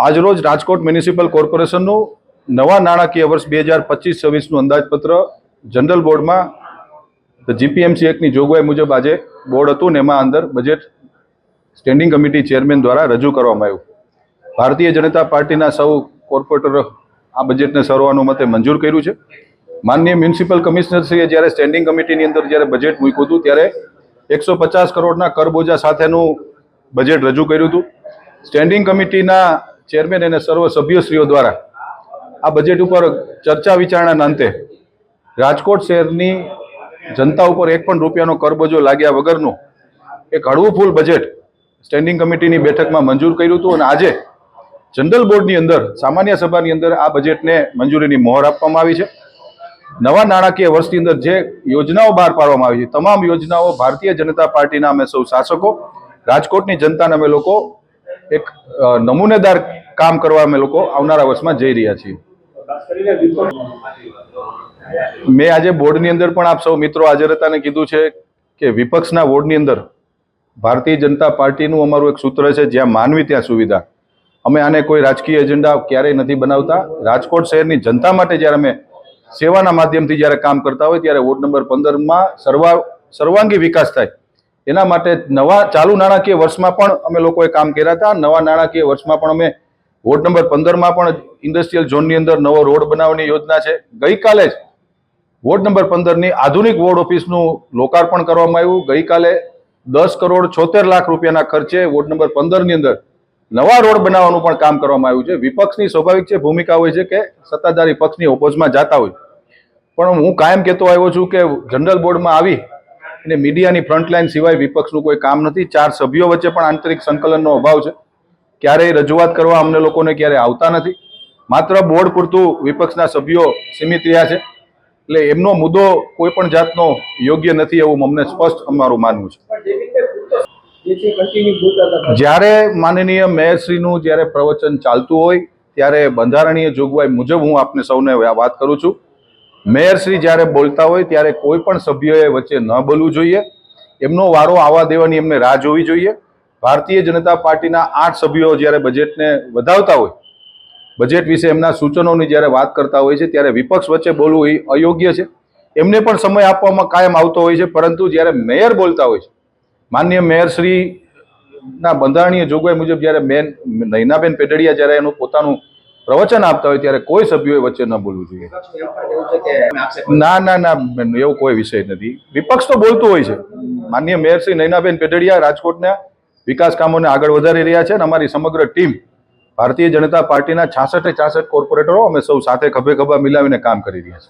આજરોજ રાજકોટ મ્યુનિસિપલ કોર્પોરેશનનું નવા નાણાકીય વર્ષ 2025-26નું અંદાજપત્ર જનરલ બોર્ડમાં જીપીએમસી એક્ટની જોગવાઈ મુજબ આજે બોર્ડ હતું ને એમાં અંદર બજેટ સ્ટેન્ડિંગ કમિટી ચેરમેન દ્વારા રજૂ કરવામાં આવ્યું. ભારતીય જનતા પાર્ટીના સૌ કોર્પોરેટરો આ બજેટને સર્વાનુમતે મંજૂર કર્યું છે. માનનીય મ્યુનિસિપલ કમિશનરશ્રીએ જ્યારે સ્ટેન્ડિંગ કમિટીની અંદર જ્યારે બજેટ મૂક્યું હતું ત્યારે 150 કરોડના કરબોજા સાથેનું બજેટ રજૂ કર્યું હતું. સ્ટેન્ડિંગ કમિટીના ચેરમેન અને સર્વ સભ્યશ્રીઓ દ્વારા આ બજેટ ઉપર ચર્ચા વિચારણાના અંતે રાજકોટ શહેરની જનતા ઉપર એક પણ રૂપિયાનો કરબોજો લાગ્યા વગરનું એક હળવું ફૂલ બજેટ સ્ટેન્ડિંગ કમિટીની બેઠકમાં મંજૂર કર્યું હતું અને આજે જનરલ બોર્ડની અંદર સામાન્ય સભાની અંદર આ બજેટને મંજૂરીની મહોર આપવામાં આવી છે. નવા નાણાકીય વર્ષની અંદર જે યોજનાઓ બહાર પાડવામાં આવી છે તમામ યોજનાઓ ભારતીય જનતા પાર્ટીના અમે સૌ શાસકો રાજકોટની જનતાને અમે લોકો એક નમૂનેદાર કામ કરવા અમે લોકો આવનારા વર્ષમાં જઈ રહ્યા છીએ. મેં આજે બોર્ડની અંદર પણ આપ સૌ મિત્રો હાજર હતા અને કીધું છે કે વિપક્ષના વોર્ડની અંદર ભારતીય જનતા પાર્ટીનું અમારું એક સૂત્ર છે, જ્યાં માનવી ત્યાં સુવિધા. અમે આને કોઈ રાજકીય એજન્ડા ક્યારેય નથી બનાવતા. રાજકોટ શહેરની જનતા માટે જ્યારે અમે સેવાના માધ્યમથી જ્યારે કામ કરતા હોય ત્યારે વોર્ડ નંબર 15માં સર્વાંગી વિકાસ થાય એના માટે નવા ચાલુ નાણાકીય વર્ષમાં પણ અમે લોકોએ કામ કર્યા હતા. નવા નાણાકીય વર્ષમાં પણ અમે વોર્ડ નંબર 15માં પણ ઇન્ડસ્ટ્રીયલ ઝોનની અંદર નવો રોડ બનાવવાની યોજના છે. ગઈકાલે જ વોર્ડ નંબર 15ની આધુનિક વોર્ડ ઓફિસનું લોકાર્પણ કરવામાં આવ્યું. ગઈકાલે 10 કરોડ 76 લાખ રૂપિયાના ખર્ચે વોર્ડ નંબર 15ની અંદર નવા રોડ બનાવવાનું પણ કામ કરવામાં આવ્યું છે. વિપક્ષની સ્વાભાવિક છે ભૂમિકા હોય છે કે સત્તાધારી પક્ષની ઓપોઝમાં જતા હોય, પણ હું કાયમ કહેતો આવ્યો છું કે જનરલ બોર્ડમાં આવી અને મીડિયાની ફ્રન્ટલાઈન સિવાય વિપક્ષનું કોઈ કામ નથી. 4 સભ્યો વચ્ચે પણ આંતરિક સંકલનનો અભાવ છે. ક્યારેય રજૂઆત કરવા અમને લોકોને ક્યારેય આવતા નથી. માત્ર બોર્ડ પૂરતું વિપક્ષના સભ્યો સીમિત રહ્યા છે. એટલે એમનો મુદ્દો કોઈ પણ જાતનો યોગ્ય નથી એવું અમને સ્પષ્ટ અમારું માનવું છે. જ્યારે માનનીય મેયરશ્રીનું જ્યારે પ્રવચન ચાલતું હોય ત્યારે બંધારણીય જોગવાઈ મુજબ હું આપને સૌને વાત કરું છું, મેયરશ્રી જ્યારે બોલતા હોય ત્યારે કોઈ પણ સભ્યોએ વચ્ચે ન બોલવું જોઈએ. એમનો વારો આવવા દેવાની એમને રાહ જોવી જોઈએ. ભારતીય જનતા પાર્ટીના 8 સભ્યો જ્યારે બજેટને વધાવતા હોય, બજેટ વિશે એમના સૂચનોની જ્યારે વાત કરતા હોય છે ત્યારે વિપક્ષ વચ્ચે બોલવું એ અયોગ્ય છે. એમને પણ સમય આપવામાં કાયમ આવતો હોય છે, પરંતુ જ્યારે મેયર બોલતા હોય છે, માનનીય મેયરશ્રીના બંધારણીય જોગવાઈ મુજબ જ્યારે નયનાબેન પેટડિયા જ્યારે એનું પોતાનું પ્રવચન આપતા હોય ત્યારે કોઈ સભ્યોએ વચ્ચે ન બોલવું જોઈએ. ના એવું કોઈ વિષય નથી. વિપક્ષ તો બોલતું હોય છે. માનનીય મેયરશ્રી નયનાબેન પેટડિયા રાજકોટના વિકાસ કામોને આગળ વધારી રહ્યા છે અને અમારી સમગ્ર ટીમ ભારતીય જનતા પાર્ટીના 66 કોર્પોરેટરો અમે સૌ સાથે ખભે ખભા મિલાવીને કામ કરી રહ્યા છે.